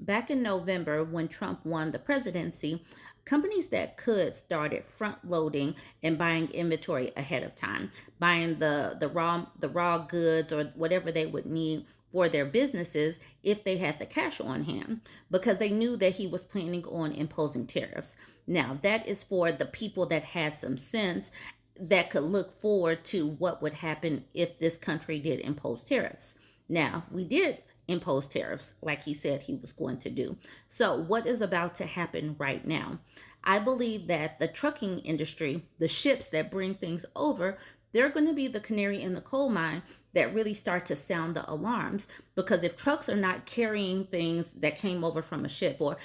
Back in November, when Trump won the presidency, companies that could started front loading and buying inventory ahead of time, buying the raw goods or whatever they would need for their businesses if they had the cash on hand, because they knew that he was planning on imposing tariffs. Now, that is for the people that had some sense that could look forward to what would happen if this country did impose tariffs. Now, we did impose tariffs like he said he was going to do. So, what is about to happen right now? I believe that the trucking industry, the ships that bring things over, they're going to be the canary in the coal mine that really start to sound the alarms, because if trucks are not carrying things that came over from a ship, or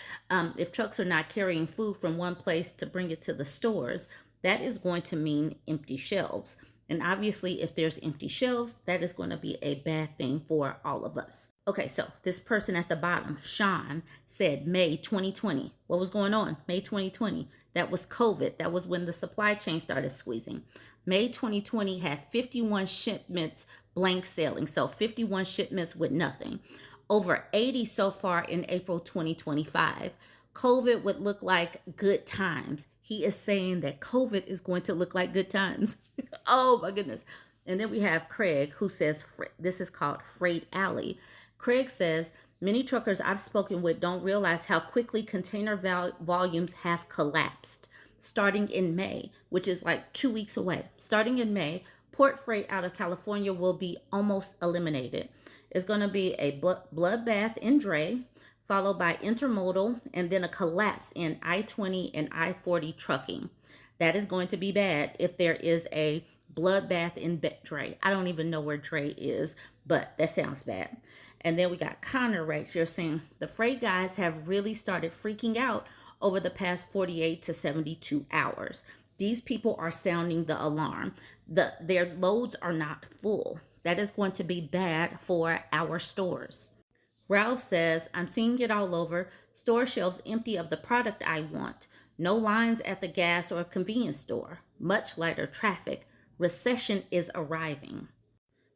if trucks are not carrying food from one place to bring it to the stores, that is going to mean empty shelves. And obviously, if there's empty shelves, that is going to be a bad thing for all of us. Okay, so this person at the bottom, Sean, said May 2020. What was going on? May 2020. That was COVID. That was when the supply chain started squeezing. May 2020 had 51 shipments blank sailing. So 51 shipments with nothing. Over 80 so far in April 2025. COVID would look like good times. He is saying that COVID is going to look like good times. Oh my goodness. And then we have Craig, who says, this is called Freight Alley. Craig says, many truckers I've spoken with don't realize how quickly container volumes have collapsed. Starting in May, which is like 2 weeks away. Starting in May, port freight out of California will be almost eliminated. It's going to be a bloodbath in dray, followed by intermodal, and then a collapse in I-20 and I-40 trucking. That is going to be bad if there is a bloodbath in dray. I don't even know where dray is, but that sounds bad. And then we got Connor right here saying the freight guys have really started freaking out over the past 48 to 72 hours. These people are sounding the alarm. Their loads are not full. That is going to be bad for our stores. Ralph says, I'm seeing it all over. Store shelves empty of the product I want. No lines at the gas or convenience store. Much lighter traffic. Recession is arriving.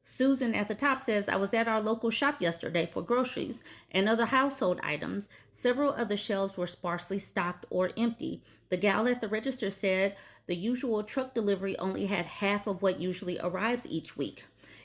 Susan at the top says, I was at our local shop yesterday for groceries and other household items. Several of the shelves were sparsely stocked or empty. The gal at the register said the usual truck delivery only had half of what usually arrives each week.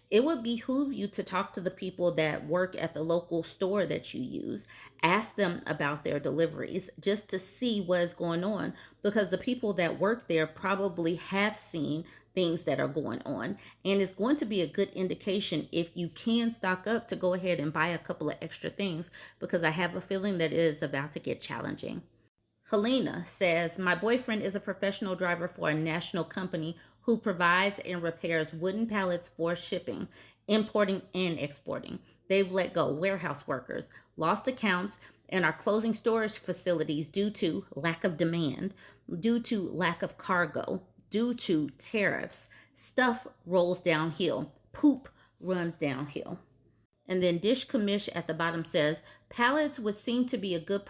It would behoove you to talk to the people that work at the local store that you use. Ask them about their deliveries just to see what is going on, because the people that work there probably have seen things that are going on. And it's going to be a good indication if you can stock up to go ahead and buy a couple of extra things, because I have a feeling that it is about to get challenging. Helena says, my boyfriend is a professional driver for a national company who provides and repairs wooden pallets for shipping, importing, and exporting. They've let go warehouse workers, lost accounts, and are closing storage facilities due to lack of demand, due to lack of cargo, due to tariffs. Stuff rolls downhill. Poop runs downhill. And then Dish Commish at the bottom says, pallets would seem to be a good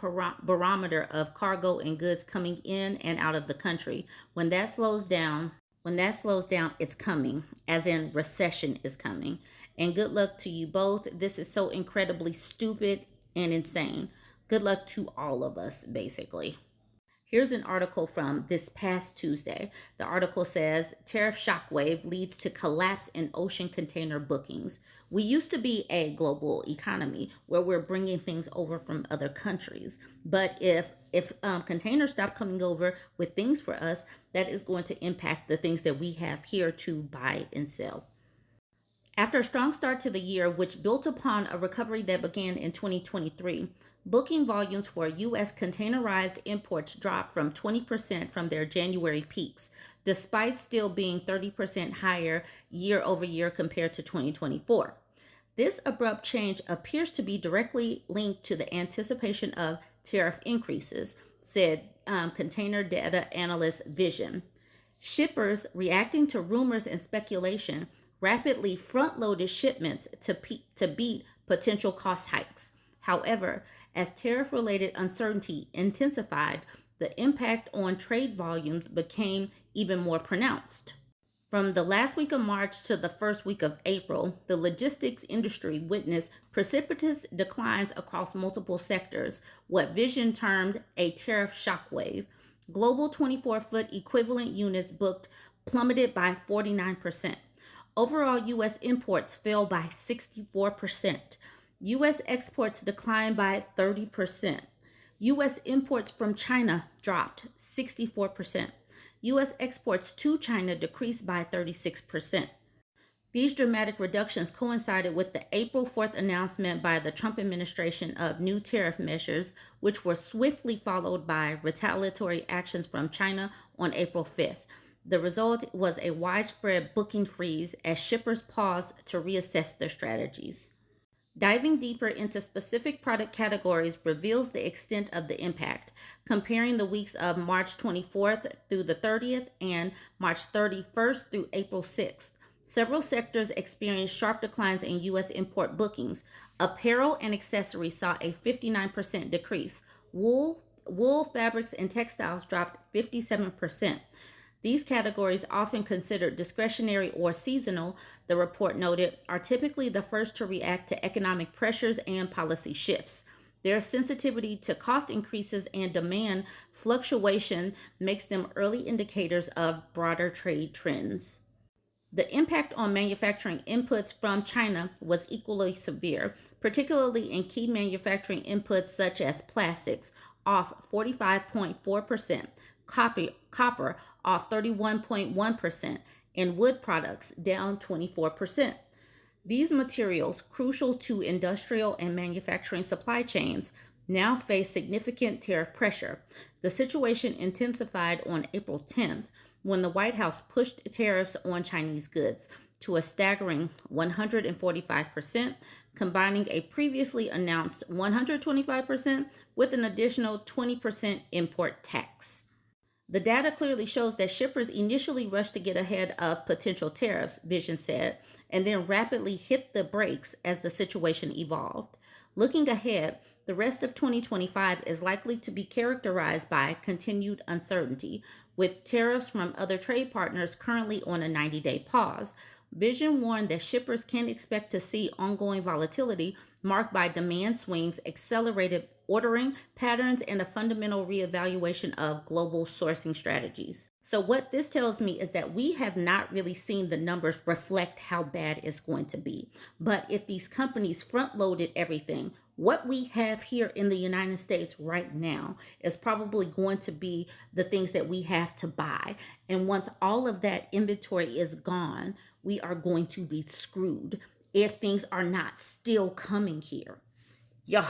barometer of cargo and goods coming in and out of the country. When that slows down, it's coming, as in recession is coming. And good luck to you both. This is so incredibly stupid and insane. Good luck to all of us, basically. Here's an article from this past Tuesday. The article says, Tariff shockwave leads to collapse in ocean container bookings. We used to be a global economy where we're bringing things over from other countries. But if containers stop coming over with things for us, that is going to impact the things that we have here to buy and sell. After a strong start to the year, which built upon a recovery that began in 2023, booking volumes for U.S. containerized imports dropped from 20% from their January peaks, despite still being 30% higher year over year compared to 2024. This abrupt change appears to be directly linked to the anticipation of tariff increases, said container data analyst Vision. Shippers, reacting to rumors and speculation, rapidly front-loaded shipments to beat potential cost hikes. However, as tariff-related uncertainty intensified, the impact on trade volumes became even more pronounced. From the last week of March to the first week of April, the logistics industry witnessed precipitous declines across multiple sectors, what Vision termed a tariff shockwave. Global 24-foot equivalent units booked plummeted by 49%. Overall, U.S. imports fell by 64%. U.S. exports declined by 30%. U.S. imports from China dropped 64%. U.S. exports to China decreased by 36%. These dramatic reductions coincided with the April 4th announcement by the Trump administration of new tariff measures, which were swiftly followed by retaliatory actions from China on April 5th. The result was a widespread booking freeze as shippers paused to reassess their strategies. Diving deeper into specific product categories reveals the extent of the impact, comparing the weeks of March 24th through the 30th and March 31st through April 6th. Several sectors experienced sharp declines in U.S. import bookings. Apparel and accessories saw a 59% decrease. Wool, fabrics, and textiles dropped 57%. These categories, often considered discretionary or seasonal, the report noted, are typically the first to react to economic pressures and policy shifts. Their sensitivity to cost increases and demand fluctuation makes them early indicators of broader trade trends. The impact on manufacturing inputs from China was equally severe, particularly in key manufacturing inputs such as plastics, off 45.4%, copper off 31.1%, and wood products down 24%. These materials, crucial to industrial and manufacturing supply chains, now face significant tariff pressure. The situation intensified on April 10th when the White House pushed tariffs on Chinese goods to a staggering 145%, combining a previously announced 125% with an additional 20% import tax. The data clearly shows that shippers initially rushed to get ahead of potential tariffs, Vision said, and then rapidly hit the brakes as the situation evolved. Looking ahead, the rest of 2025 is likely to be characterized by continued uncertainty, with tariffs from other trade partners currently on a 90-day pause. Vision warned that shippers can expect to see ongoing volatility marked by demand swings, accelerated ordering patterns, and a fundamental reevaluation of global sourcing strategies. So, what this tells me is that we have not really seen the numbers reflect how bad it's going to be. But if these companies front loaded everything, what we have here in the United States right now is probably going to be the things that we have to buy. And once all of that inventory is gone, we are going to be screwed if things are not still coming here. Y'all.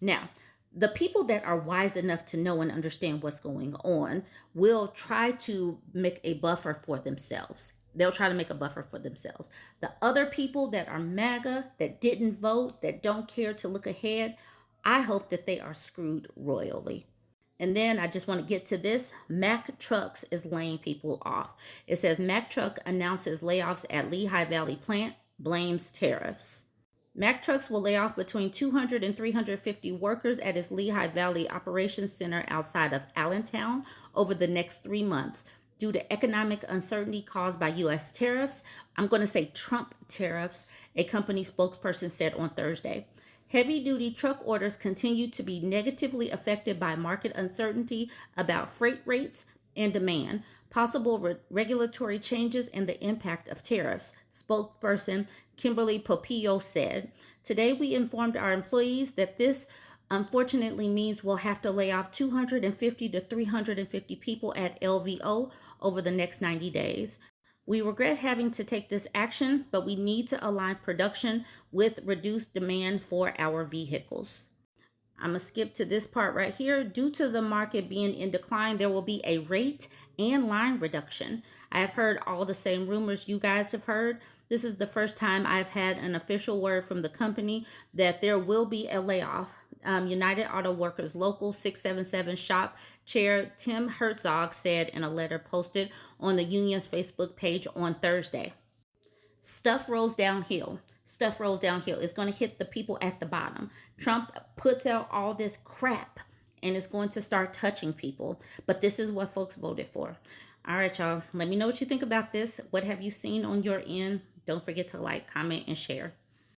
Now, the people that are wise enough to know and understand what's going on will try to make a buffer for themselves. They'll try to make a buffer for themselves. The other people that are MAGA, that didn't vote, that don't care to look ahead, I hope that they are screwed royally. And then I just want to get to this. Mack Trucks is laying people off. It says Mack Truck announces layoffs at Lehigh Valley plant, blames tariffs. Mack Trucks will lay off between 200 and 350 workers at its Lehigh Valley Operations Center outside of Allentown over the next 3 months due to economic uncertainty caused by U.S. tariffs. I'm going to say Trump tariffs, a company spokesperson said on Thursday. Heavy-duty truck orders continue to be negatively affected by market uncertainty about freight rates and demand, possible regulatory changes, and the impact of tariffs, spokesperson Kimberly Popillo said. Today, we informed our employees that this unfortunately means we'll have to lay off 250 to 350 people at LVO over the next 90 days. We regret having to take this action, but we need to align production with reduced demand for our vehicles. I'm going to skip to this part right here. Due to the market being in decline, there will be a rate and line reduction. I have heard all the same rumors you guys have heard. This is the first time I've had an official word from the company that there will be a layoff. United Auto Workers Local 677 shop chair Tim Herzog said in a letter posted on the union's Facebook page on Thursday. Stuff rolls downhill. Stuff rolls downhill. It's going to hit the people at the bottom. Trump puts out all this crap and it's going to start touching people. But this is what folks voted for. All right, y'all. Let me know what you think about this. What have you seen on your end? Don't forget to like, comment, and share.